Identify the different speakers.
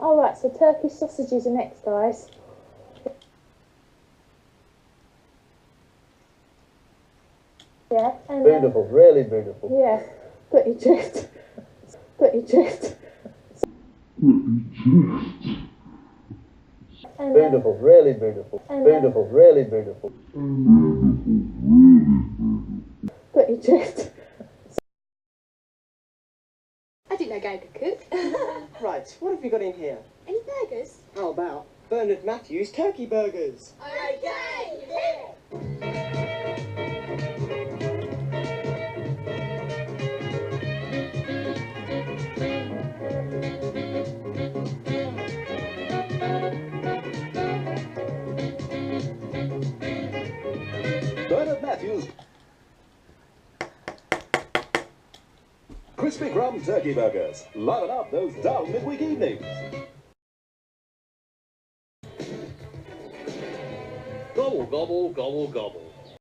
Speaker 1: Alright, so Turkish sausages are next, guys. Yeah. And
Speaker 2: beautiful, really beautiful.
Speaker 1: Yeah. Got your drift. Got your drift. And
Speaker 2: Beautiful, really beautiful. Beautiful, really beautiful.
Speaker 1: Got your drift.
Speaker 3: I didn't know Gay could cook.
Speaker 4: Right, what have you got in here?
Speaker 3: Any burgers?
Speaker 4: How about Bernard Matthews turkey burgers?
Speaker 3: Okay!
Speaker 5: Bernard Matthews Crispy Crumb Turkey Burgers. Liven up those dull midweek evenings.
Speaker 6: Gobble, gobble, gobble, gobble.